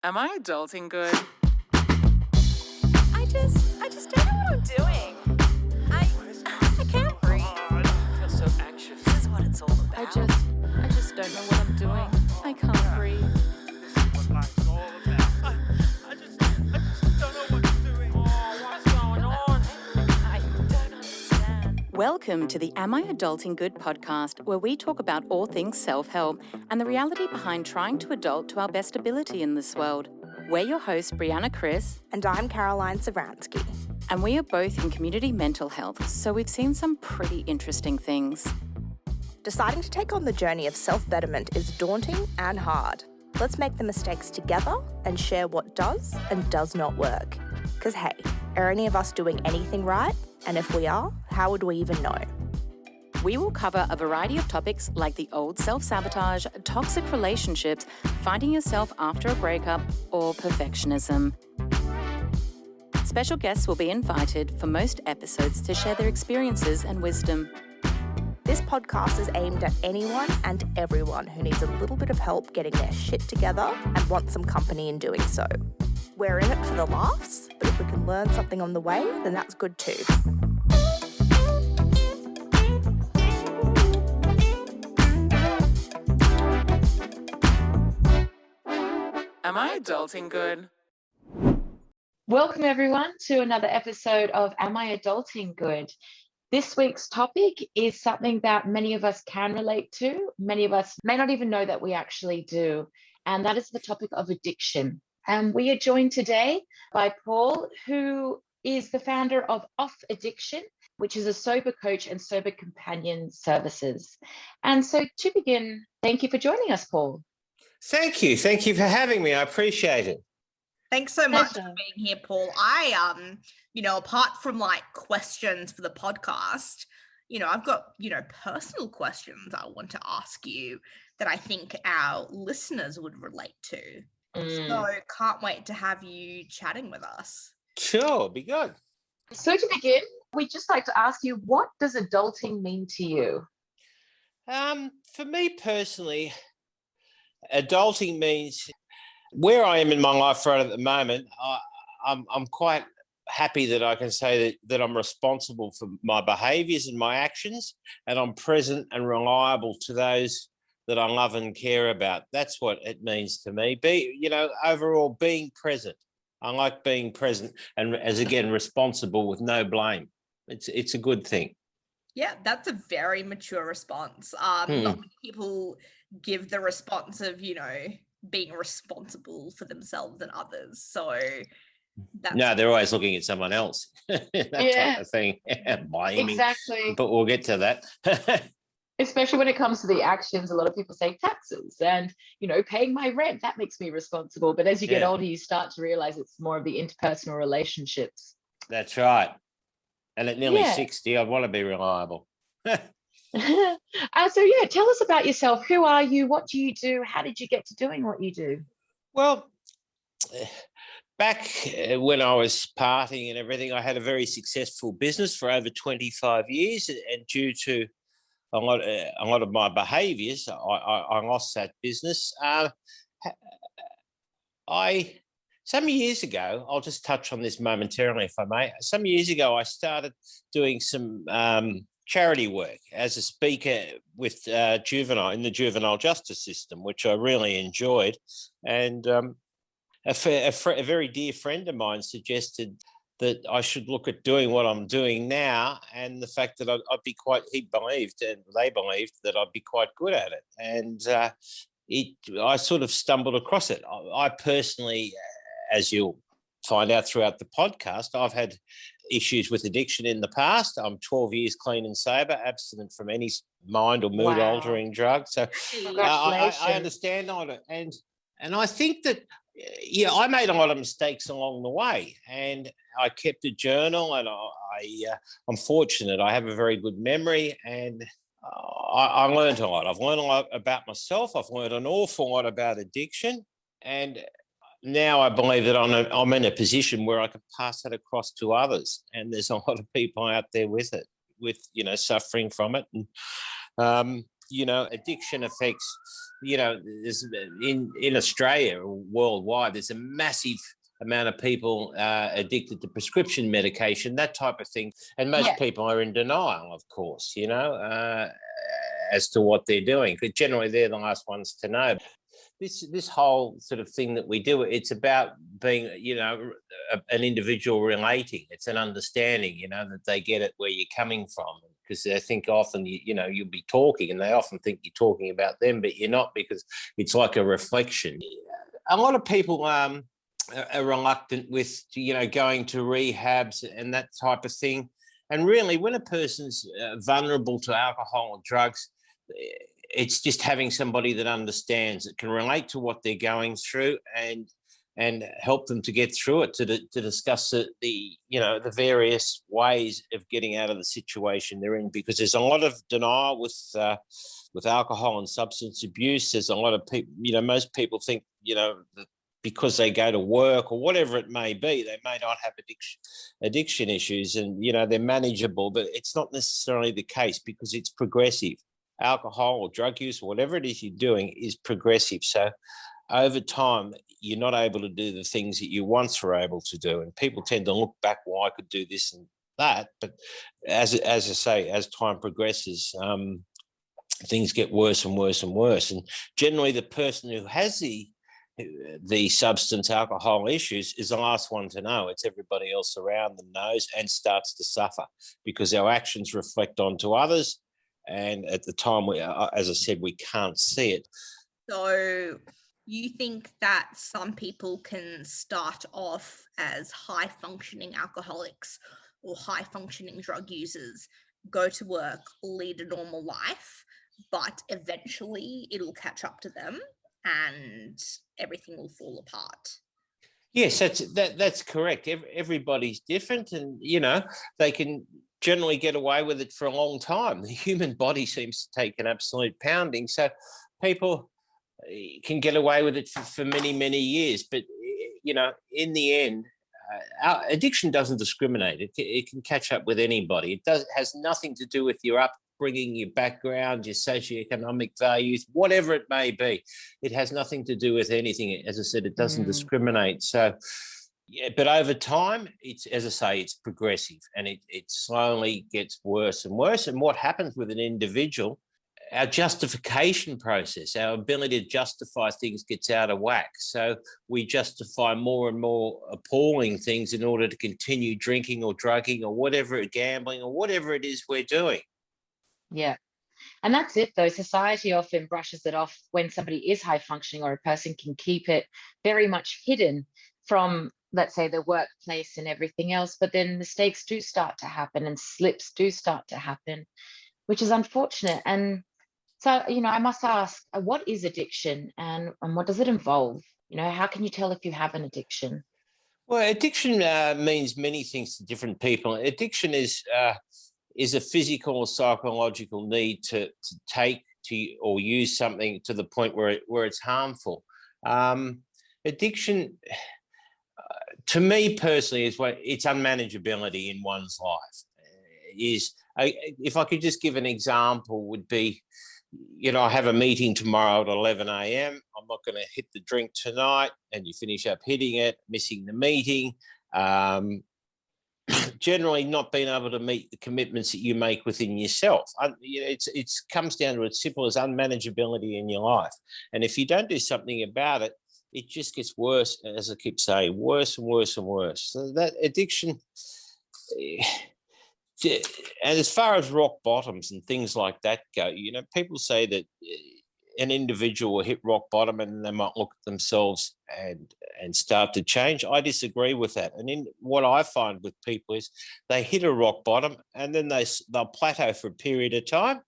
Am I adulting good? I just don't know what I'm doing. I can't breathe. I feel so anxious. This is what it's all about. I just don't know what I'm doing. I can't breathe. This is what life's all about. I just don't know what I'm doing. Oh, what's going on? I don't understand. Welcome to the Am I Adulting Good podcast, where we talk about all things self-help and the reality behind trying to adult to our best ability in this world. We're your hosts, Brianna, Kriss, And I'm Caroline Savransky. and we are both in community mental health, so we've seen some pretty interesting things. Deciding to take on the journey of self-betterment is daunting and hard. Let's make the mistakes together and share what does and does not work. Because hey, are any of us doing anything right? And if we are, how would we even know? We will cover a variety of topics like the old self-sabotage, toxic relationships, finding yourself after a breakup, or perfectionism. Special guests will be invited for most episodes to share their experiences and wisdom. This podcast is aimed at anyone and everyone who needs a little bit of help getting their shit together and wants some company in doing so. We're in it for the laughs, but if we can learn something on the way, then that's good too. Am I adulting good? Welcome, everyone, to another episode of Am I Adulting Good? This week's topic is something that many of us can relate to. Many of us may not even know that we actually do, and that is the topic of addiction. And we are joined today by Paul, who is the founder of Off Addiction, which is a sober coach and sober companion services. And so to begin, thank you for joining us, Paul. Thank you. Thank you for having me. I appreciate it. Thanks so much Pleasure. for being here, Paul. I, apart from like questions for the podcast, I've got, personal questions I want to ask you that I think our listeners would relate to. So can't wait to have you chatting with us. Sure, be good. So to begin, we'd just like to ask you, what does adulting mean to you? For me personally, adulting means where I am in my life right at the moment. I'm quite happy that I can say that I'm responsible for my behaviours and my actions, and I'm present and reliable to those that I love and care about. That's what it means to me. Overall being present. I like being present and, as again, responsible with no blame. It's a good thing. Yeah, that's a very mature response. Not many people give the response of, being responsible for themselves and others. So that's No, they're always looking at someone else. That type of thing. Blaming. Exactly. But we'll get to that. Especially when it comes to the actions, a lot of people say taxes and, paying my rent, that makes me responsible. But as you get Yeah. older, you start to realize it's more of the interpersonal relationships. That's right. And at nearly Yeah. 60, I want to be reliable. Tell us about yourself. Who are you? What do you do? How did you get to doing what you do? Well, back when I was partying and everything, I had a very successful business for over 25 years. And due to a lot of my behaviours, I lost that business. Some years ago, I'll just touch on this momentarily, if I may. Some years ago, I started doing some charity work as a speaker with in the juvenile justice system, which I really enjoyed. And a very dear friend of mine suggested that I should look at doing what I'm doing now, and the fact that they believed that I'd be quite good at it. And I sort of stumbled across it. I personally, as you'll find out throughout the podcast, I've had issues with addiction in the past. I'm 12 years clean and sober, abstinent from any mind or mood-altering drug. So I understand on it. And I think that, I made a lot of mistakes along the way, and I kept a journal, and I'm fortunate. I have a very good memory, and I learned a lot. I've learned a lot about myself. I've learned an awful lot about addiction, and now I believe that I'm in a position where I can pass that across to others. And there's a lot of people out there with it, suffering from it. And addiction affects, there's, in Australia or worldwide, there's a massive amount of people addicted to prescription medication, that type of thing. And most people are in denial, of course, as to what they're doing. But generally, they're the last ones to know. This whole sort of thing that we do, it's about being, an individual relating. It's an understanding, that they get it where you're coming from. Because I think often, you'll be talking and they often think you're talking about them, but you're not, because it's like a reflection. A lot of people are reluctant with, going to rehabs and that type of thing. And really, when a person's vulnerable to alcohol or drugs, it's just having somebody that understands, that can relate to what they're going through and help them to get through it, to discuss the various ways of getting out of the situation they're in. Because there's a lot of denial with alcohol and substance abuse. There's a lot of people, most people think, that because they go to work or whatever it may be, they may not have addiction issues, and they're manageable, but it's not necessarily the case, because it's progressive. Alcohol or drug use or whatever it is you're doing is progressive. So over time, you're not able to do the things that you once were able to do. And people tend to look back, well, I could do this and that. But as I say, as time progresses, things get worse and worse and worse. And generally, the person who has the substance alcohol issues is the last one to know. It's everybody else around them knows and starts to suffer, because our actions reflect onto others. And at the time, as I said, we can't see it. So you think that some people can start off as high-functioning alcoholics or high-functioning drug users, go to work, lead a normal life, but eventually it'll catch up to them and everything will fall apart? Yes, that's correct. Everybody's different, and they can generally get away with it for a long time. The human body seems to take an absolute pounding, so people can get away with it for many, many years. But in the end, our addiction doesn't discriminate. It can catch up with anybody. It has nothing to do with your upbringing, your background, your socioeconomic values, whatever it may be. It has nothing to do with anything. As I said, it doesn't discriminate. So, yeah, but over time, as I say, it's progressive, and it slowly gets worse and worse. And what happens with an individual, our justification process, our ability to justify things gets out of whack. So we justify more and more appalling things in order to continue drinking or drugging or whatever, gambling or whatever it is we're doing. Yeah. And that's it, though. Society often brushes it off when somebody is high functioning, or a person can keep it very much hidden from, let's say, the workplace and everything else. But then mistakes do start to happen and slips do start to happen, which is unfortunate. And so, I must ask, what is addiction and what does it involve? How can you tell if you have an addiction? Well, addiction means many things to different people. Addiction is a physical or psychological need to take to or use something to the point where it's harmful. Addiction, to me personally, is it's unmanageability in one's life. If I could just give an example, would be, I have a meeting tomorrow at 11 a.m. I'm not going to hit the drink tonight, and you finish up hitting it, missing the meeting. Generally not being able to meet the commitments that you make within yourself. It comes down to as simple as unmanageability in your life. And if you don't do something about it, it just gets worse, as I keep saying, worse and worse and worse. So that addiction, and as far as rock bottoms and things like that go, people say that an individual will hit rock bottom and they might look at themselves and start to change. I disagree with that. And what I find with people is they hit a rock bottom and then they'll plateau for a period of time,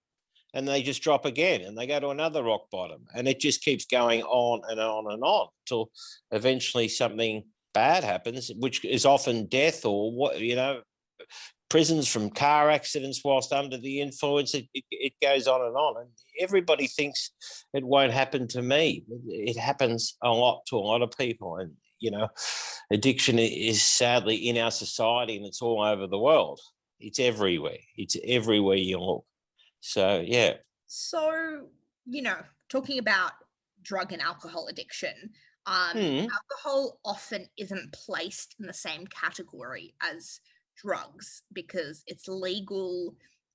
and they just drop again and they go to another rock bottom, and it just keeps going on and on and on until eventually something bad happens, which is often death or prisons from car accidents whilst under the influence. It goes on. And everybody thinks it won't happen to me. It happens a lot to a lot of people. And, addiction is sadly in our society, and it's all over the world. It's everywhere. It's everywhere you look. So, yeah. So, talking about drug and alcohol addiction, alcohol often isn't placed in the same category as drugs because it's legal,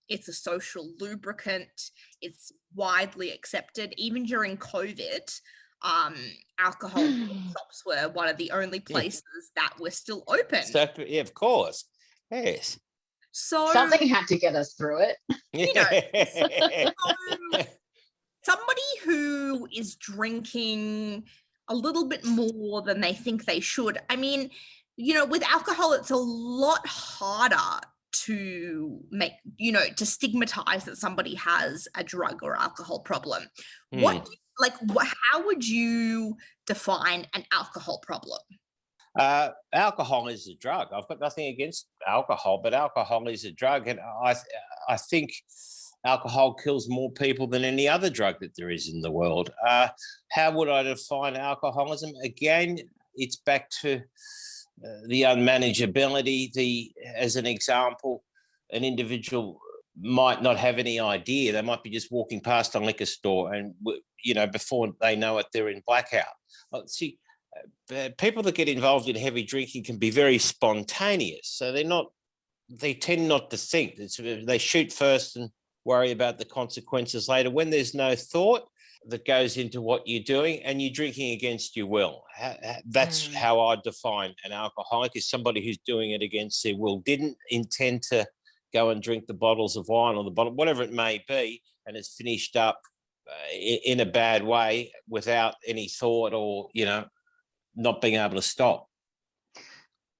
it's a social lubricant, it's widely accepted. Even during COVID, alcohol shops were one of the only places that were still open. So, yeah, of course. Yes. So Something had to get us through it. Somebody who is drinking a little bit more than they think they should. I mean, with alcohol, it's a lot harder to make, to stigmatize that somebody has a drug or alcohol problem. How would you define an alcohol problem? Alcohol is a drug. I've got nothing against alcohol, but alcohol is a drug. And I think alcohol kills more people than any other drug that there is in the world. How would I define alcoholism? Again, it's back to the unmanageability. As an example, an individual might not have any idea. They might be just walking past a liquor store and, before they know it, they're in blackout. See, people that get involved in heavy drinking can be very spontaneous. So they tend not to think. They shoot first and worry about the consequences later. When there's no thought that goes into what you're doing and you're drinking against your will. That's how I define an alcoholic, is somebody who's doing it against their will, didn't intend to go and drink the bottles of wine or the bottle, whatever it may be, and it's finished up in a bad way without any thought or, not being able to stop.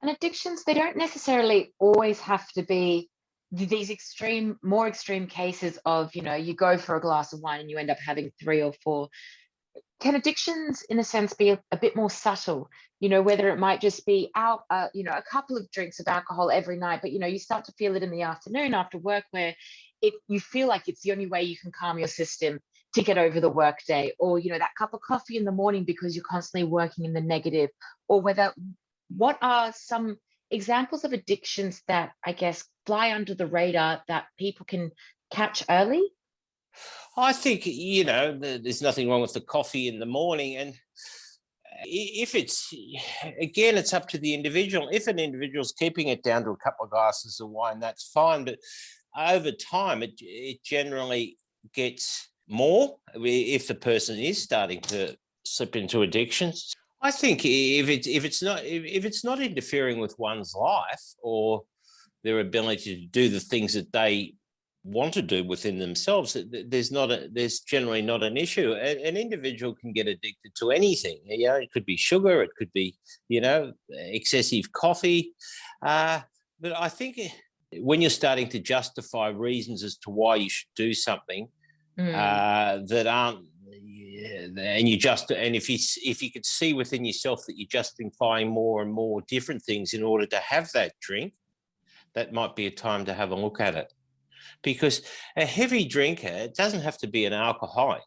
And addictions, they don't necessarily always have to be these more extreme cases of, you go for a glass of wine and you end up having 3 or 4. Can addictions, in a sense, be a bit more subtle? Whether it might just be out, a couple of drinks of alcohol every night, but, you start to feel it in the afternoon after work where you feel like it's the only way you can calm your system to get over the workday, or, that cup of coffee in the morning because you're constantly working in the negative, or what are some examples of addictions that, I guess, fly under the radar that people can catch early? I think, there's nothing wrong with the coffee in the morning. And if it's up to the individual. If an individual's keeping it down to a couple of glasses of wine, that's fine. But over time, it generally gets more if the person is starting to slip into addictions. I think if it's not interfering with one's life or their ability to do the things that they want to do within themselves, there's generally not an issue. An individual can get addicted to anything. It could be sugar, it could be, excessive coffee. But I think when you're starting to justify reasons as to why you should do something that aren't, and if you could see within yourself that you're justifying more and more different things in order to have that drink, that might be a time to have a look at it. Because a heavy drinker, it doesn't have to be an alcoholic.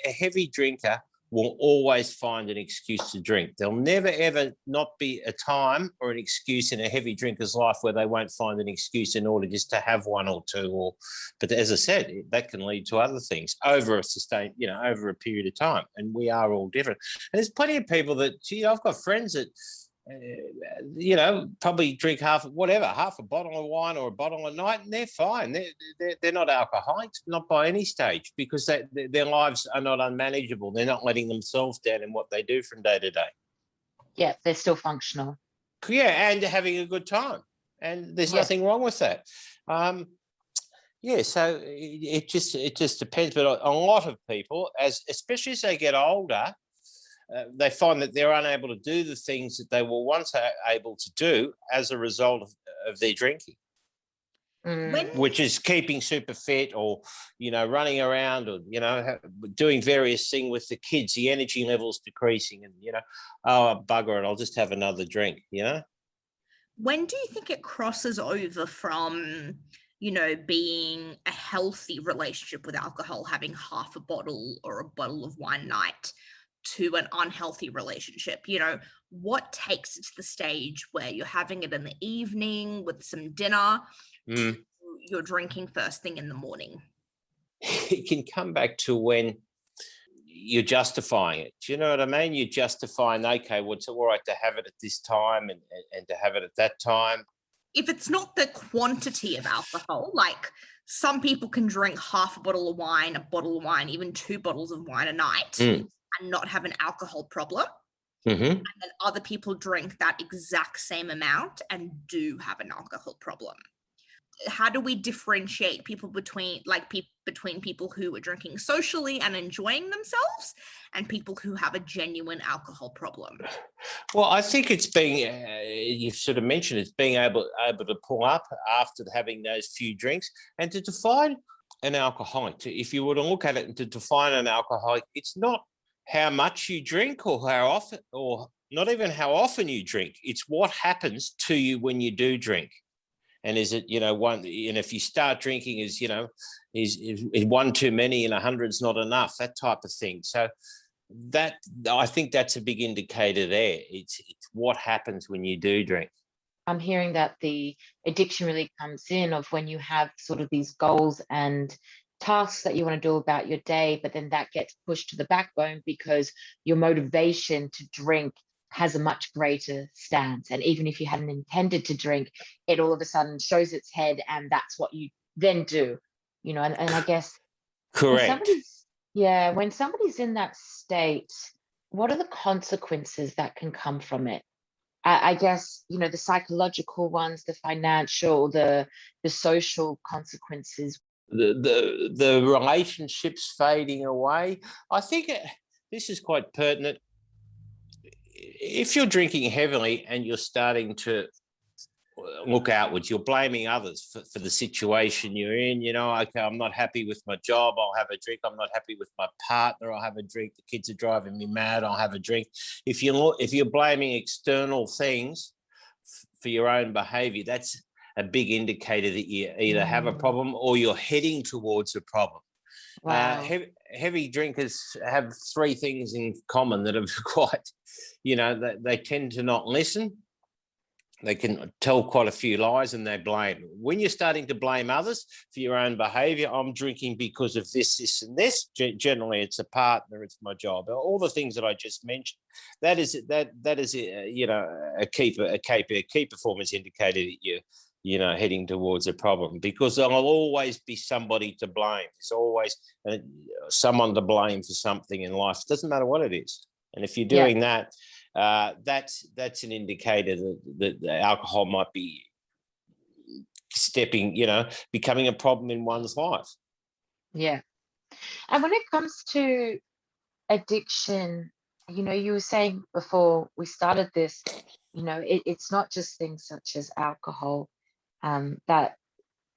A heavy drinker will always find an excuse to drink. There'll never, ever not be a time or an excuse in a heavy drinker's life where they won't find an excuse in order just to have one or two. But as I said, that can lead to other things over a period of time. And we are all different. And there's plenty of people that, I've got friends that, probably drink half a bottle of wine or a bottle a night, and they're fine. They're not alcoholics, not by any stage, because their lives are not unmanageable. They're not letting themselves down in what they do from day to day. Yeah, they're still functional. Yeah, and having a good time, and there's nothing wrong with that. So it just depends. But a lot of people, especially as they get older, they find that they're unable to do the things that they were once able to do as a result of their drinking, which is keeping super fit or, running around or, doing various things with the kids, the energy levels decreasing and, bugger it, I'll just have another drink, When do you think it crosses over from, being a healthy relationship with alcohol, having half a bottle or a bottle of wine night, to an unhealthy relationship? What takes it to the stage where you're having it in the evening with some dinner, you're drinking first thing in the morning? it can come back to when you're justifying it. Do you know what I mean? You're justifying, okay, well, it's all right to have it at this time and to have it at that time. If it's not the quantity of alcohol, like some people can drink half a bottle of wine, even 2 bottles of wine a night and not have an alcohol problem. Mm-hmm. And then other people drink that exact same amount and do have an alcohol problem. How do we differentiate people between people who are drinking socially and enjoying themselves and people who have a genuine alcohol problem? Well, I think it's being, you sort of mentioned, it's being able to pull up after having those few drinks and to define an alcoholic. If you were to look at it and to define an alcoholic, it's not how much you drink or how often, or not even how often you drink. It's what happens to you when you do drink. And is it, one, if you start drinking is one too many and 100's not enough, that type of thing. So that, I think that's a big indicator there. It's what happens when you do drink. I'm hearing that the addiction really comes in of when you have sort of these goals and tasks that you want to do about your day, but then that gets pushed to the backbone because your motivation to drink has a much greater stance. And even if you hadn't intended to drink, it all of a sudden shows its head, and that's what you then do, and I guess correct. When somebody's in that state, what are the consequences that can come from it? I guess, the psychological ones, the financial, the social consequences. The relationships fading away. I think this is quite pertinent. If you're drinking heavily and you're starting to look outwards, you're blaming others for the situation you're in. Okay, I'm not happy with my job, I'll have a drink. I'm not happy with my partner, I'll have a drink. The kids are driving me mad, I'll have a drink. If you're blaming external things for your own behaviour, that's a big indicator that you either have a problem or you're heading towards a problem. Wow. Heavy drinkers have 3 things in common that are quite, they tend to not listen. They can tell quite a few lies and they blame. When you're starting to blame others for your own behaviour, I'm drinking because of this, this and this. Generally, it's a partner, it's my job, all the things that I just mentioned. That is a key performance indicator that you're heading towards a problem, because there'll always be somebody to blame. There's always someone to blame for something in life. It doesn't matter what it is. And if you're doing that, that's an indicator that the alcohol might be becoming a problem in one's life. Yeah. And when it comes to addiction, you were saying before we started this, it's not just things such as alcohol, that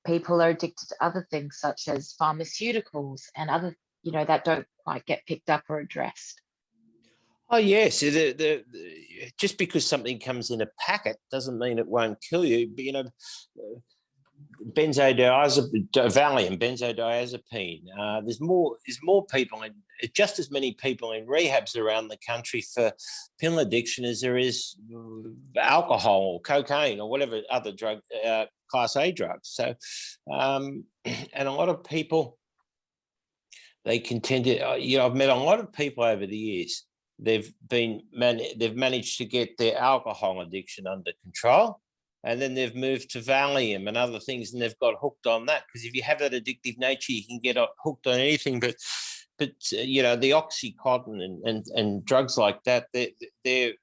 people are addicted to other things such as pharmaceuticals and other, that don't quite get picked up or addressed. Oh, yes. Just because something comes in a packet doesn't mean it won't kill you. But, Valium, benzodiazepine. There's more people, just as many people in rehabs around the country for pill addiction as there is alcohol or cocaine or whatever other drug, class A drugs. So, and a lot of people, they continue. I've met a lot of people over the years. They've managed to get their alcohol addiction under control, and then they've moved to Valium and other things, and they've got hooked on that. Because if you have that addictive nature, you can get hooked on anything. But the Oxycontin and drugs like that, they're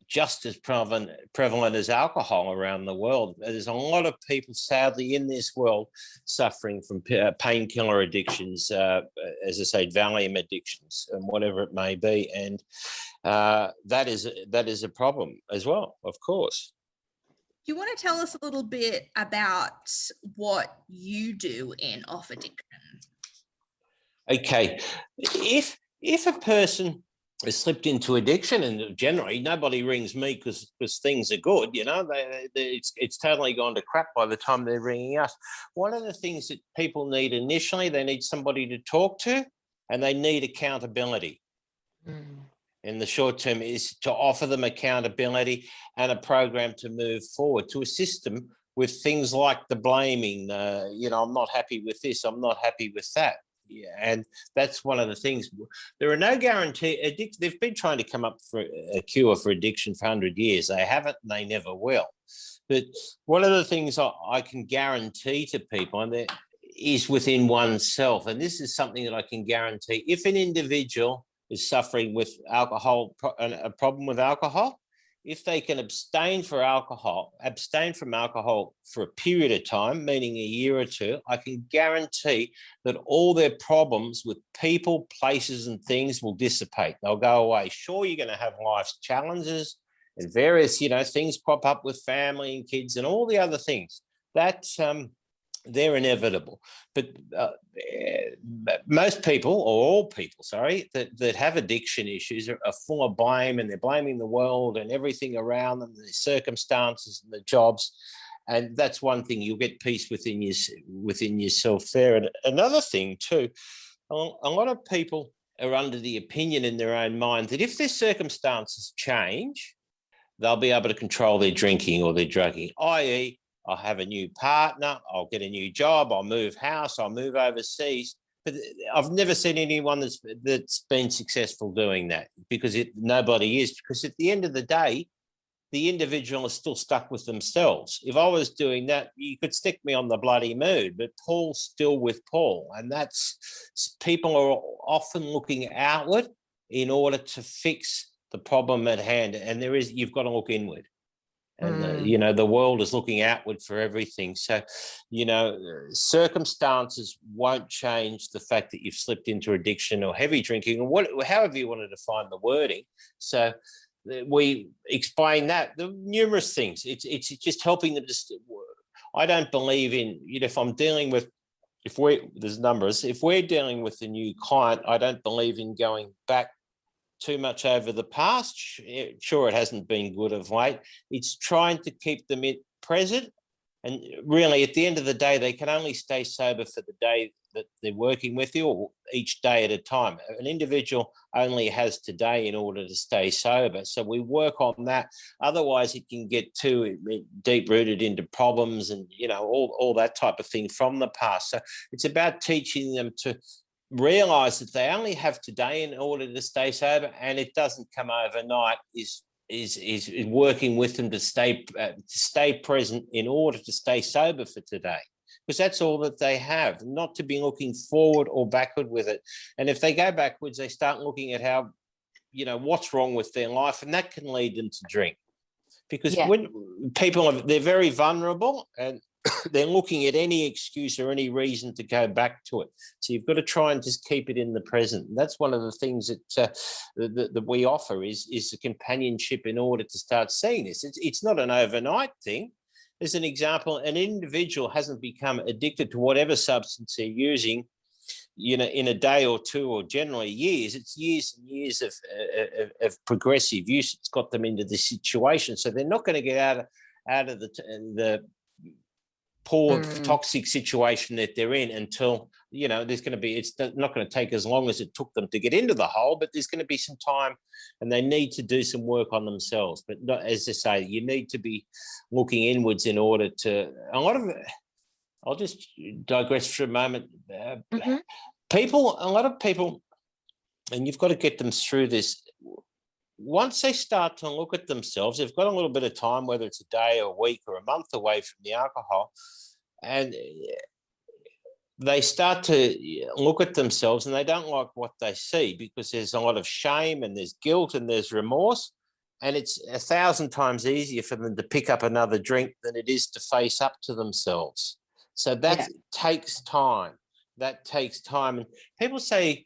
just as prevalent as alcohol around the world. There's a lot of people, sadly, in this world suffering from painkiller addictions, as I say, Valium addictions, and whatever it may be. And that is a problem as well, of course. Do you want to tell us a little bit about what you do in off addiction? Okay, if a person has slipped into addiction, and generally nobody rings me because things are good, it's totally gone to crap by the time they're ringing us. One of the things that people need initially, they need somebody to talk to, and they need accountability. In the short term, is to offer them accountability and a program to move forward, to assist them with things like the blaming, I'm not happy with this, I'm not happy with that. And that's one of the things. There are no guarantee. They've been trying to come up for a cure for addiction for 100 years. They haven't, and they never will. But one of the things I can guarantee to people, and that is within oneself, and this is something that I can guarantee. If an individual is suffering with alcohol, a problem with alcohol, if they can abstain from alcohol for a period of time, meaning a year or two, I can guarantee that all their problems with people, places, and things will dissipate. They'll go away. Sure, you're going to have life's challenges and various, things pop up with family and kids and all the other things. That's they're inevitable. But most people, or all people, that have addiction issues are full of blame, and they're blaming the world and everything around them, the circumstances and the jobs. And that's one thing, you'll get peace within yourself there. And another thing too, a lot of people are under the opinion in their own mind that if their circumstances change, they'll be able to control their drinking or their drugging, i.e., I'll have a new partner, I'll get a new job, I'll move house, I'll move overseas. But I've never seen anyone that's been successful doing that, because nobody is. Because at the end of the day, the individual is still stuck with themselves. If I was doing that, you could stick me on the bloody moon, but Paul's still with Paul. And people are often looking outward in order to fix the problem at hand. And you've got to look inward. And, the world is looking outward for everything. So, circumstances won't change the fact that you've slipped into addiction or heavy drinking, or however you want to define the wording. So we explain that. The numerous things. It's just helping them. I don't believe in, if I'm dealing with, there's numbers, if we're dealing with a new client, I don't believe in going back too much over the past. Sure, it hasn't been good of late. It's trying to keep them present. And really, at the end of the day, they can only stay sober for the day that they're working with you, or each day at a time. An individual only has today in order to stay sober. So we work on that. Otherwise, it can get too deep-rooted into problems and, all that type of thing from the past. So it's about teaching them to realise that they only have today in order to stay sober, and it doesn't come overnight. Is working with them to stay present in order to stay sober for today, because that's all that they have, not to be looking forward or backward with it. And if they go backwards, they start looking at how, what's wrong with their life, and that can lead them to drink. Because when people they're very vulnerable, and they're looking at any excuse or any reason to go back to it. So you've got to try and just keep it in the present. And that's one of the things that we offer is the companionship in order to start seeing this. It's not an overnight thing. As an example, an individual hasn't become addicted to whatever substance they're using, in a day or two, or generally years. It's years and years of progressive use. It's got them into this situation. So they're not going to get out of the poor toxic situation that they're in until there's going to be, it's not going to take as long as it took them to get into the hole, but there's going to be some time, and they need to do some work on themselves. But not, as I say, you need to be looking inwards in order to I'll just digress for a moment. A lot of people, and you've got to get them through this. Once they start to look at themselves, they've got a little bit of time, whether it's a day or a week or a month away from the alcohol, and they start to look at themselves and they don't like what they see, because there's a lot of shame and there's guilt and there's remorse, and it's 1,000 times easier for them to pick up another drink than it is to face up to themselves. So that takes time. That takes time. And people say,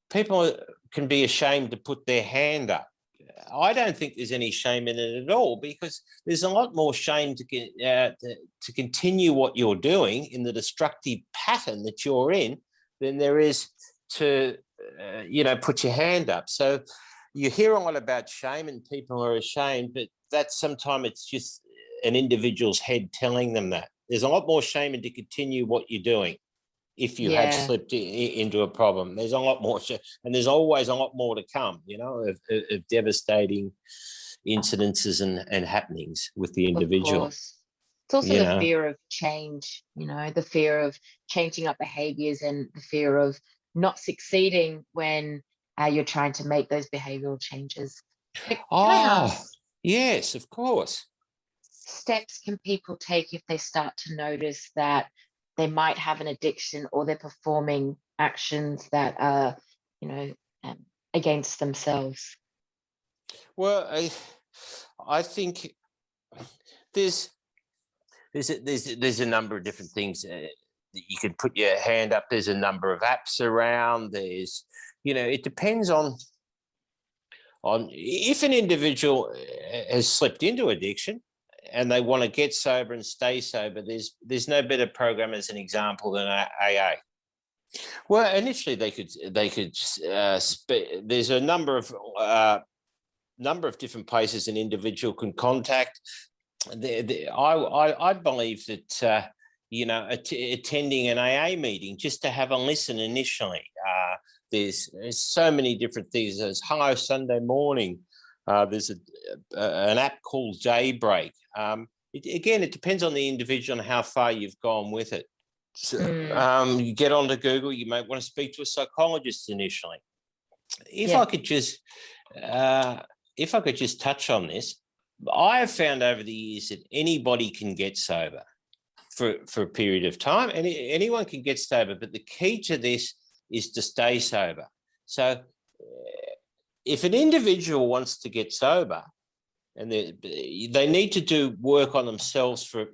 people can be ashamed to put their hand up. I don't think there's any shame in it at all, because there's a lot more shame to continue what you're doing in the destructive pattern that you're in than there is to, put your hand up. So you hear a lot about shame, and people are ashamed, but sometimes it's just an individual's head telling them that. There's a lot more shame in to continue what you're doing. If you had slipped into a problem, there's a lot more, and there's always a lot more to come, of devastating incidences and happenings with the individual. It's also you the know. fear of change, the fear of changing up behaviors and the fear of not succeeding when you're trying to make those behavioral changes. But can I ask, yes, of course. steps can people take if they start to notice that they might have an addiction or they're performing actions that are, against themselves? Well, I think there's a number of different things that you can put your hand up. There's a number of apps around. There's, it depends on if an individual has slipped into addiction and they want to get sober and stay sober. There's no better program as an example than AA. Well, initially they could. There's a number of different places an individual can contact. I believe that attending an AA meeting just to have a listen initially. There's so many different things. There's Hello Sunday Morning. There's an app called Daybreak. It depends on the individual and how far you've gone with it. So, you get onto Google. You might want to speak to a psychologist initially. If I could just touch on this, I have found over the years that anybody can get sober for a period of time. Anyone can get sober, but the key to this is to stay sober. So if an individual wants to get sober, and they need to do work on themselves for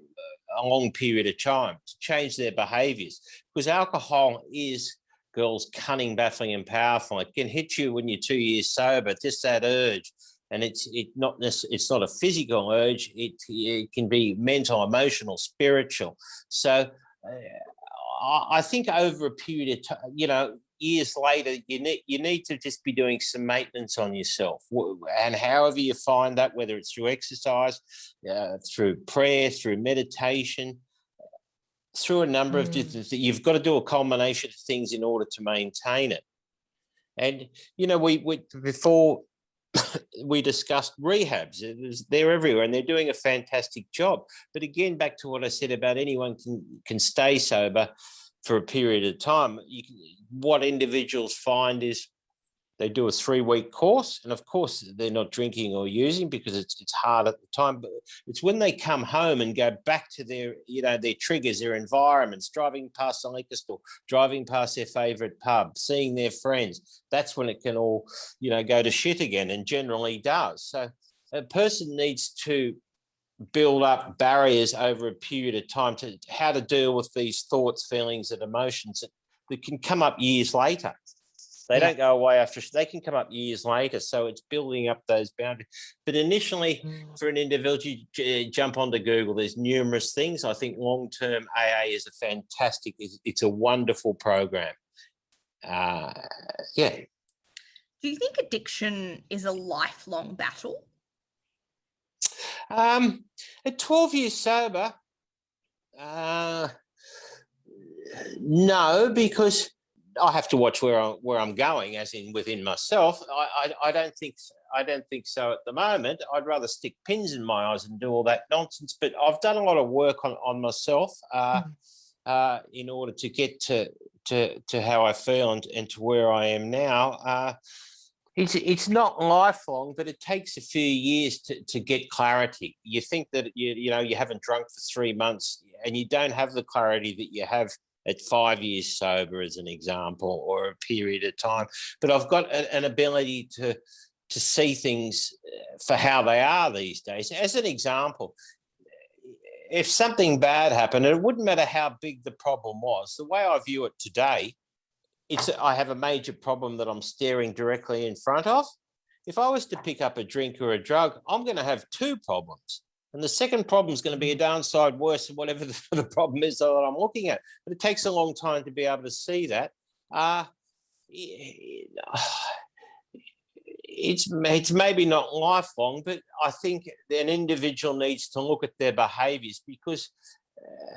a long period of time to change their behaviours, because alcohol is, girls, cunning, baffling and powerful. It can hit you when you're 2 years sober, just that urge. And it's not a physical urge. It can be mental, emotional, spiritual. So I think over a period of time, years later, you need to just be doing some maintenance on yourself. And however you find that, whether it's through exercise, through prayer, through meditation, through a number of different things, you've got to do a combination of things in order to maintain it. And, we before we discussed rehabs. They're everywhere and they're doing a fantastic job. But again, back to what I said about anyone can stay sober for a period of time. What individuals find is they do a 3-week course, and of course they're not drinking or using because it's hard at the time. But it's when they come home and go back to their triggers, their environments, driving past the liquor store, driving past their favourite pub, seeing their friends. That's when it can all go to shit again, and generally does. So a person needs to build up barriers over a period of time to how to deal with these thoughts, feelings, and emotions that can come up years later. They don't go away after, they can come up years later. So it's building up those boundaries. But initially, for an individual, you jump onto Google, there's numerous things. I think long-term AA is it's a wonderful program. Do you think addiction is a lifelong battle? At 12 years sober, no, because I have to watch where I'm going, as in within myself. I don't think so at the moment. I'd rather stick pins in my eyes and do all that nonsense. But I've done a lot of work on myself in order to get to how I feel and to where I am now. It's not lifelong, but it takes a few years to get clarity. You think that you haven't drunk for 3 months and you don't have the clarity that you have at 5 years sober, as an example, or a period of time. But I've got an ability to see things for how they are these days. As an example, if something bad happened, and it wouldn't matter how big the problem was, the way I view it today, I have a major problem that I'm staring directly in front of. If I was to pick up a drink or a drug, I'm going to have 2 problems. And the second problem is going to be a downside worse than whatever the problem is that I'm looking at. But it takes a long time to be able to see that. It's maybe not lifelong, but I think an individual needs to look at their behaviours, because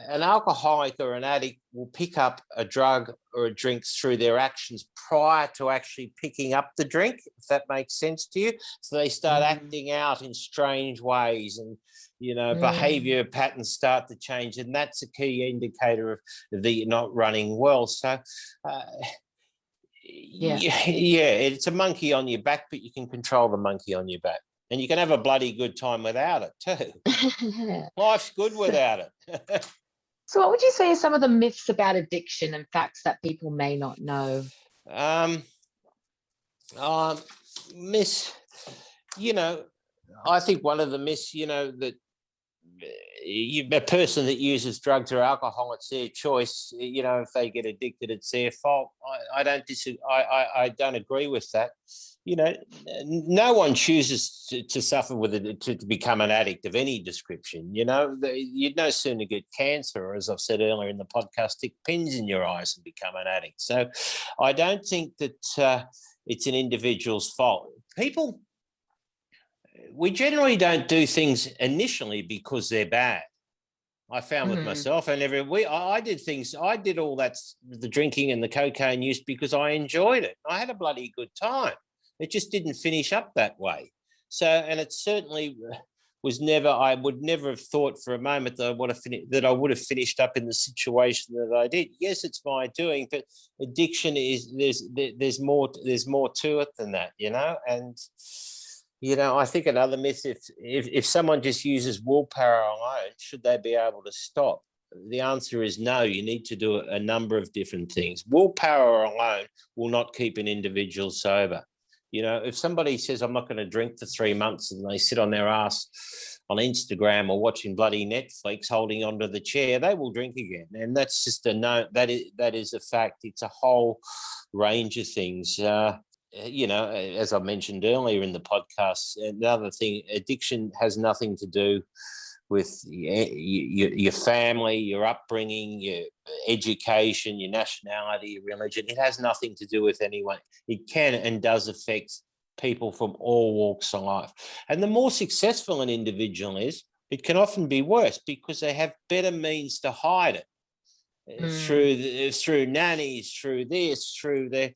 an alcoholic or an addict will pick up a drug or a drink through their actions prior to actually picking up the drink, if that makes sense to you. So they start acting out in strange ways, and behavior patterns start to change, and that's a key indicator of the not running well. So it's a monkey on your back, but you can control the monkey on your back. And you can have a bloody good time without it too. Life's good without it. So what would you say are some of the myths about addiction and facts that people may not know? Myths, I think one of the myths, that a person that uses drugs or alcohol, it's their choice. If they get addicted, it's their fault. I don't disagree. I don't agree with that. No one chooses to suffer with it, to become an addict of any description. You'd no sooner get cancer, or as I've said earlier in the podcast, stick pins in your eyes and become an addict. So I don't think that it's an individual's fault. We generally don't do things initially because they're bad. I found with myself, and I did all that, the drinking and the cocaine use, because I enjoyed it. I had a bloody good time. It just didn't finish up that way. So, and it certainly was never, I would never have thought for a moment that I would have finished up in the situation that I did. Yes, it's my doing, but addiction is, there's more to it than that, and I think another myth, if someone just uses willpower alone, should they be able to stop? The answer is no. You need to do a number of different things. Willpower alone will not keep an individual sober. If somebody says, I'm not going to drink for 3 months, and they sit on their ass on Instagram or watching bloody Netflix holding onto the chair, they will drink again. And that's just that is a fact. It's a whole range of things. As I mentioned earlier in the podcast, another thing, addiction has nothing to do with your family, your upbringing, your education, your nationality, your religion. It has nothing to do with anyone. It can and does affect people from all walks of life. And the more successful an individual is, it can often be worse because they have better means to hide it. Through nannies, through this, through the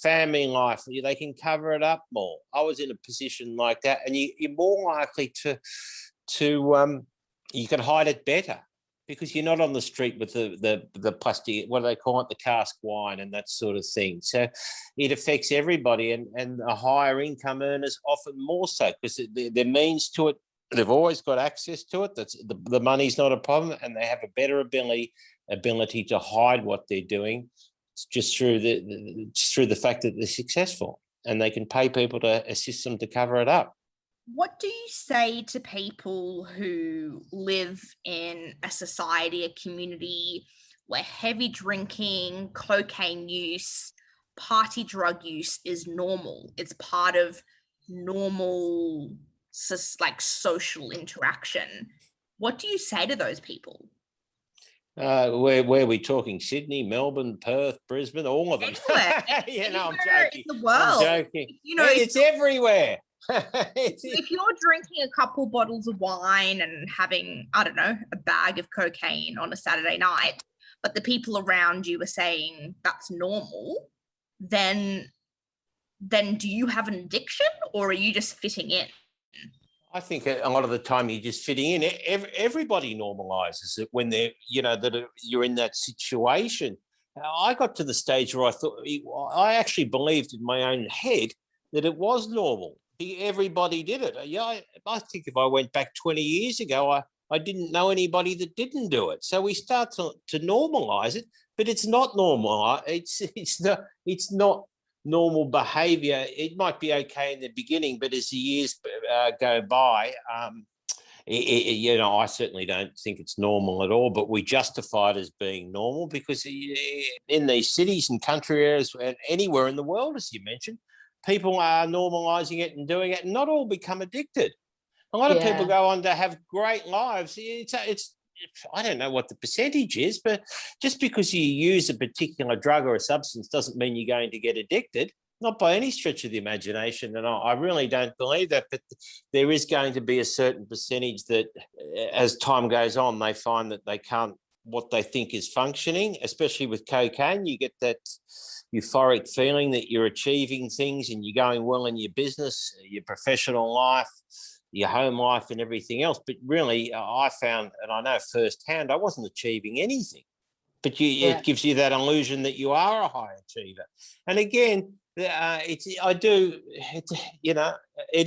family life, they can cover it up more. I was in a position like that, and you're more likely to you can hide it better because you're not on the street with the plastic, what do they call it, the cask wine and that sort of thing. So it affects everybody, and the higher income earners often more so, because their means to it, they've always got access to it. That's the money's not a problem, and they have a better ability to hide what they're doing. It's just through the fact that they're successful, and they can pay people to assist them to cover it up. What do you say to people who live in a society, a community where heavy drinking, cocaine use, party drug use is normal? It's part of normal, social interaction. What do you say to those people? Where are we talking? Sydney, Melbourne, Perth, Brisbane, all of them. Anywhere, I'm joking. In the world. I'm joking. It's everywhere. If you're drinking a couple bottles of wine and having, I don't know, a bag of cocaine on a Saturday night, but the people around you are saying that's normal, then do you have an addiction, or are you just fitting in? I think a lot of the time you're just fitting in. Everybody normalizes it when they're, you're in that situation. I got to the stage where I actually believed in my own head that it was normal. Everybody did it. I think if I went back 20 years ago, I didn't know anybody that didn't do it. So we start to normalize it, but it's not normal. It's not normal behavior. It might be okay in the beginning, but as the years go by, I certainly don't think it's normal at all, but we justify it as being normal because in these cities and country areas and anywhere in the world, as you mentioned, people are normalizing it and doing it, and not all become addicted. A lot of people go on to have great lives. It's I don't know what the percentage is, but just because you use a particular drug or a substance doesn't mean you're going to get addicted, not by any stretch of the imagination. And I really don't believe that, but there is going to be a certain percentage that as time goes on, they find that they can't, what they think is functioning, especially with cocaine. You get that euphoric feeling that you're achieving things and you're going well in your business, your professional life, your home life and everything else. But really, I found, and I know firsthand, I wasn't achieving anything. But it gives you that illusion that you are a high achiever. And again, it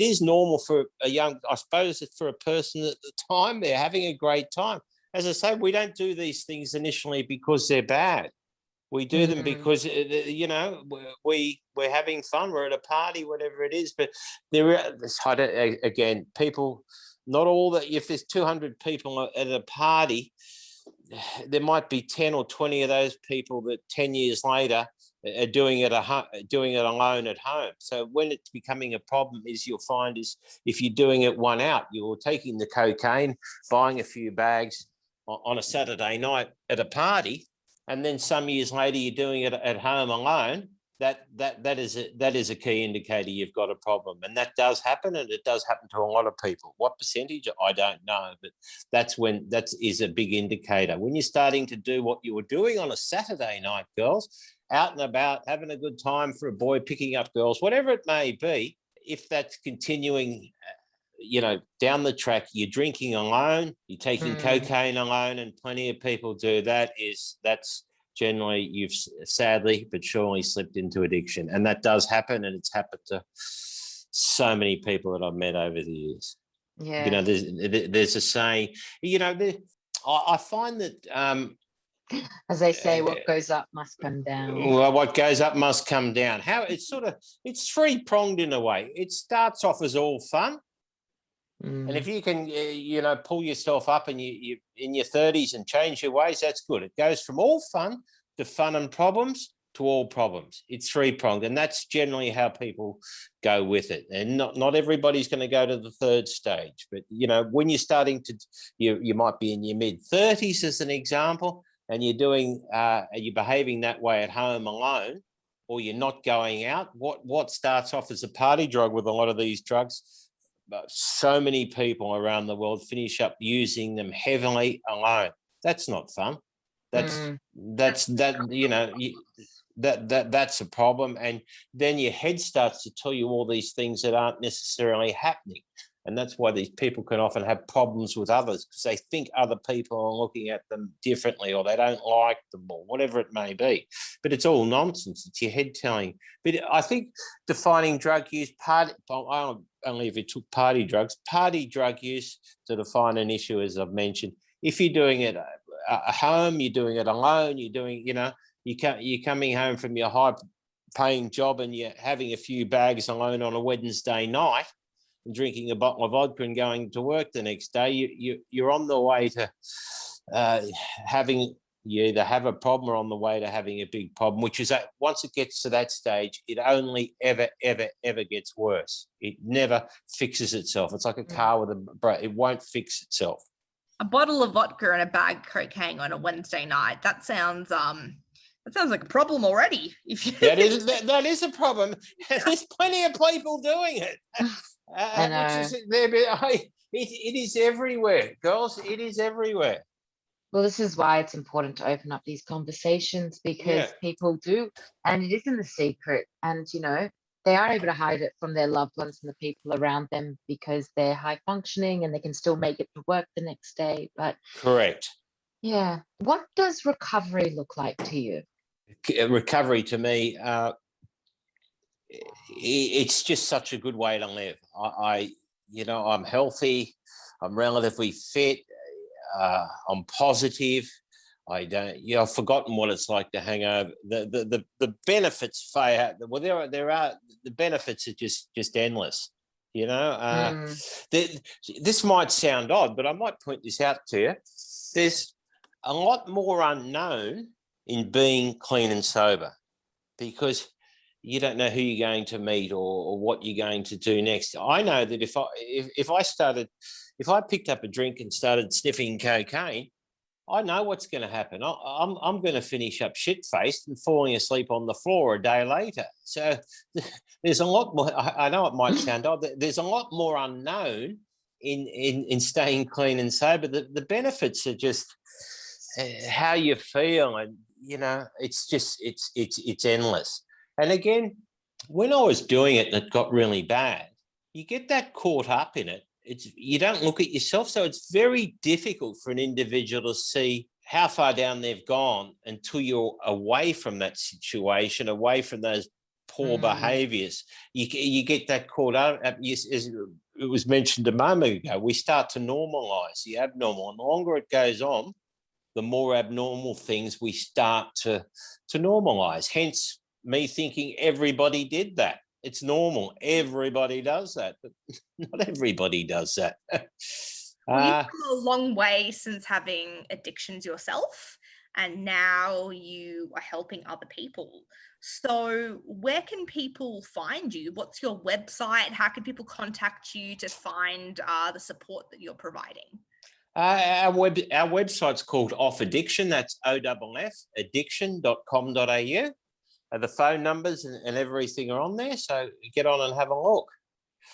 is normal for a young, I suppose, for a person at the time, they're having a great time. As I say, we don't do these things initially because they're bad. We do them because, we're having fun. We're at a party, whatever it is. But again, people, not all that, if there's 200 people at a party, there might be 10 or 20 of those people that 10 years later are doing it alone at home. So when it's becoming a problem, you'll find if you're doing it one out, you're taking the cocaine, buying a few bags on a Saturday night at a party, and then some years later you're doing it at home alone. That is a key indicator you've got a problem, and that does happen, and it does happen to a lot of people. What percentage? I don't know, but that is a big indicator. When you're starting to do what you were doing on a Saturday night, girls, out and about, having a good time for a boy, picking up girls, whatever it may be, if that's continuing, down the track, you're drinking alone, you're taking cocaine alone, and plenty of people do that. That's generally you've sadly but surely slipped into addiction, and that does happen, and it's happened to so many people that I've met over the years. Yeah, there's a saying, I find that as they say, what goes up must come down. well, what goes up must come down. How it's three-pronged in a way. It starts off as all fun. And if you can, pull yourself up and you in your 30s and change your ways, that's good. It goes from all fun to fun and problems to all problems. It's three-pronged, and that's generally how people go with it. And not everybody's going to go to the third stage. But, when you're starting to, you might be in your mid-30s as an example, and you're behaving that way at home alone, or you're not going out. What starts off as a party drug with a lot of these drugs, so many people around the world finish up using them heavily alone. That's not fun. That's a problem. And then your head starts to tell you all these things that aren't necessarily happening. And that's why these people can often have problems with others, because they think other people are looking at them differently, or they don't like them, or whatever it may be. But it's all nonsense. It's your head telling. But I think defining drug use, only if it took party drug use to define an issue, as I've mentioned. If you're doing it at home, you're doing it alone, you're coming home from your high-paying job and you're having a few bags alone on a Wednesday night, drinking a bottle of vodka and going to work the next day, you're on the way to you either have a problem or on the way to having a big problem, which is that once it gets to that stage, it only ever gets worse. It never fixes itself. It's like a car with it won't fix itself. A bottle of vodka and a bag of cocaine on a Wednesday night. That sounds like a problem already. That is a problem. There's plenty of people doing it. It is everywhere, girls. It is everywhere. Well, this is why it's important to open up these conversations, because people do, and it isn't a secret, and they are able to hide it from their loved ones and the people around them because they're high functioning and they can still make it to work the next day. But correct. Yeah. What does recovery look like to you? Recovery to me, it's just such a good way to live. I'm healthy, I'm relatively fit, I'm positive. I've forgotten what it's like to hang over. The benefits fade. Well, there are the benefits are just endless. This might sound odd, but I might point this out to you. There's a lot more unknown in being clean and sober, because you don't know who you're going to meet or what you're going to do next. I know that if I picked up a drink and started sniffing cocaine, I know what's going to happen. I'm going to finish up shit-faced and falling asleep on the floor a day later. So there's a lot more. I know it might sound odd. There's a lot more unknown in staying clean and sober. The benefits are just how you feel, and it's endless. And again, when I was doing it, and it got really bad. You get that caught up in it. You don't look at yourself, so it's very difficult for an individual to see how far down they've gone until you're away from that situation, away from those poor behaviours. You get that caught up. As it was mentioned a moment ago, we start to normalise the abnormal, and the longer it goes on, the more abnormal things we start to normalise. Hence, me thinking everybody did that. It's normal. Everybody does that, but not everybody does that. Well, you've come a long way since having addictions yourself, and now you are helping other people. So where can people find you? What's your website? How can people contact you to find the support that you're providing? Our website's called Off Addiction. That's OFF, addiction.com.au. The phone numbers and everything are on there, so get on and have a look.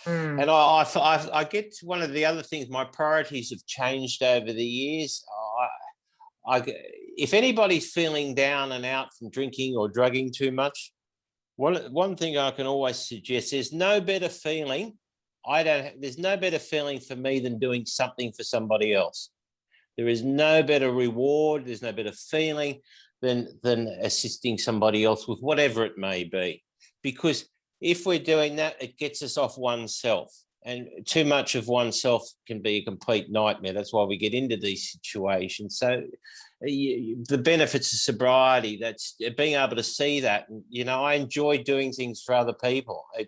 And I get one of the other things. My priorities have changed over the years. If anybody's feeling down and out from drinking or drugging too much, one thing I can always suggest: there's no better feeling. There's no better feeling for me than doing something for somebody else. There is no better reward. There's no better feeling than assisting somebody else with whatever it may be. Because if we're doing that, it gets us off oneself. And too much of oneself can be a complete nightmare. That's why we get into these situations. So the benefits of sobriety, that's being able to see that. I enjoy doing things for other people. I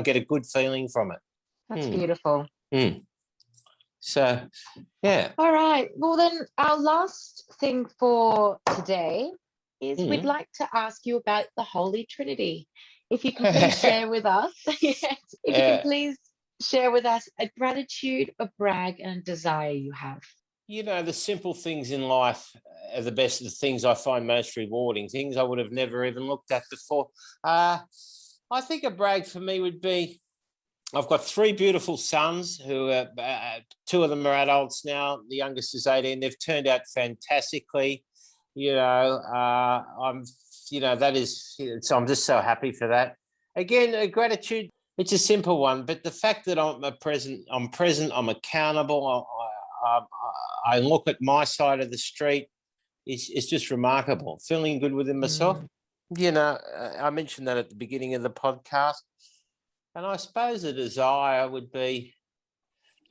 get a good feeling from it. That's beautiful. So, yeah. All right. Well, then our last thing for today is we'd like to ask you about the Holy Trinity. If you can please share with us, a gratitude, a brag, and a desire you have. The simple things in life are the best of the things I find most rewarding, things I would have never even looked at before. I think a brag for me would be, I've got 3 beautiful sons who are, 2 of them are adults now. The youngest is 18. They've turned out fantastically. I'm just so happy for that. Again, a gratitude, it's a simple one, but the fact that I'm present, I'm accountable, I look at my side of the street, it's just remarkable. Feeling good within myself. I mentioned that at the beginning of the podcast. And I suppose the desire would be,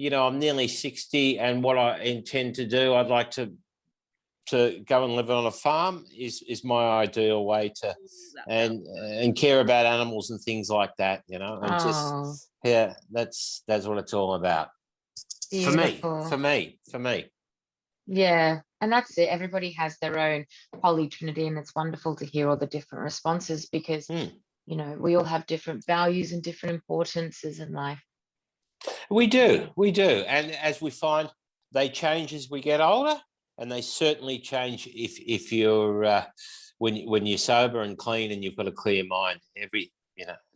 I'm nearly 60, and what I intend to do, I'd like to go and live on a farm is my ideal way to, and care about animals and things like that, and that's what it's all about. Beautiful. For me. Yeah, and that's it. Everybody has their own Holy Trinity, and it's wonderful to hear all the different responses because we all have different values and different importances in life. We do. And as we find, they change as we get older, and they certainly change if you're when you're sober and clean and you've got a clear mind.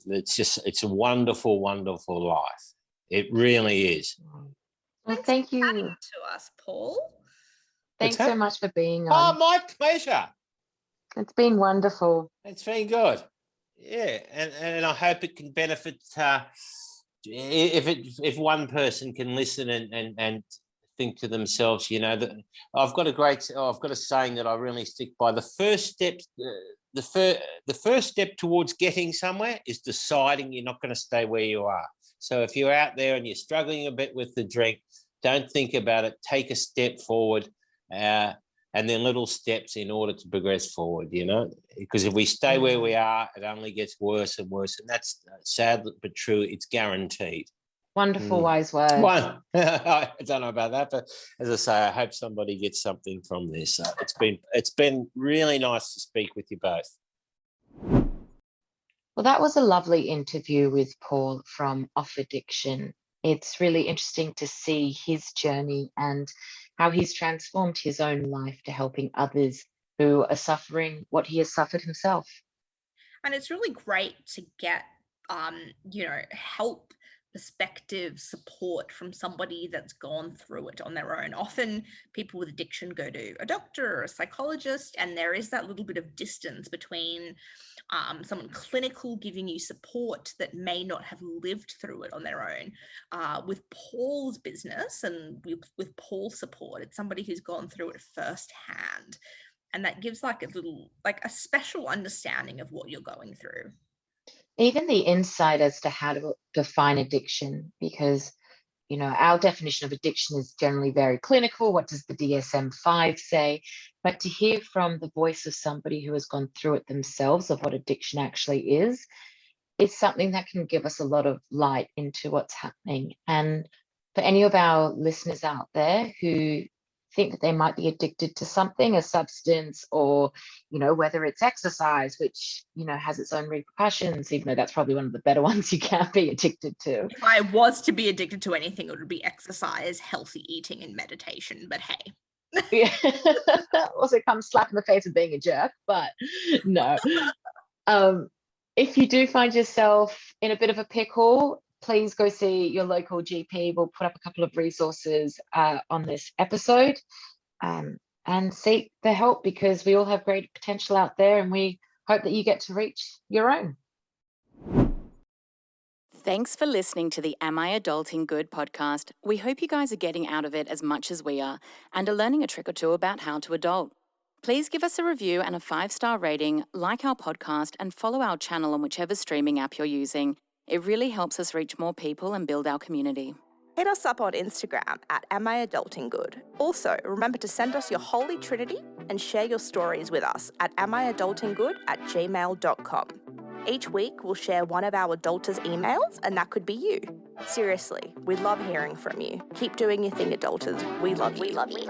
It's a wonderful, wonderful life. It really is. Well, thank you to us, Paul. Thanks so much for being on. Oh, my pleasure. It's been wonderful. It's been good. Yeah, and I hope it can benefit. If one person can listen and think to themselves, that I've got a saying that I really stick by. The first step, the first step towards getting somewhere is deciding you're not going to stay where you are. So if you're out there and you're struggling a bit with the drink, don't think about it. Take a step forward. And then little steps in order to progress forward, because if we stay where we are, it only gets worse and worse. And that's sad but true. It's guaranteed. Wonderful, wise words. I don't know about that, but as I say, I hope somebody gets something from this. So it's been really nice to speak with you both. Well, that was a lovely interview with Paul from Off Addiction. It's really interesting to see his journey and how he's transformed his own life to helping others who are suffering what he has suffered himself. And it's really great to get, help perspective, support from somebody that's gone through it on their own. Often people with addiction go to a doctor or a psychologist, and there is that little bit of distance between someone clinical giving you support that may not have lived through it on their own. With Paul's business and with Paul's support, it's somebody who's gone through it firsthand. And that gives like a special understanding of what you're going through. Even the insight as to how to define addiction, because our definition of addiction is generally very clinical. What does the DSM-5 say? But to hear from the voice of somebody who has gone through it themselves of what addiction actually is something that can give us a lot of light into what's happening. And for any of our listeners out there who think that they might be addicted to something, a substance, or whether it's exercise, which has its own repercussions, even though that's probably one of the better ones you can't be addicted to. If I was to be addicted to anything, it would be exercise, healthy eating, and meditation. But hey. Yeah. Also comes slap in the face of being a jerk, but no. If you do find yourself in a bit of a pickle, please go see your local GP. We'll put up a couple of resources on this episode, and seek the help, because we all have great potential out there, and we hope that you get to reach your own. Thanks for listening to the Am I Adulting Good podcast. We hope you guys are getting out of it as much as we are and are learning a trick or two about how to adult. Please give us a review and a 5-star rating, like our podcast, and follow our channel on whichever streaming app you're using. It really helps us reach more people and build our community. Hit us up on Instagram at Am I Adulting Good? Also, remember to send us your Holy Trinity and share your stories with us at amiadultinggood@gmail.com. Each week, we'll share one of our adulters' emails, and that could be you. Seriously, we love hearing from you. Keep doing your thing, adulters. We love you. We love you.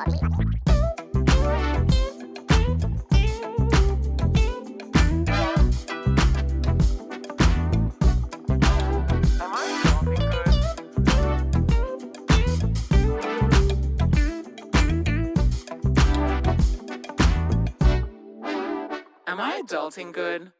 Am I adulting good?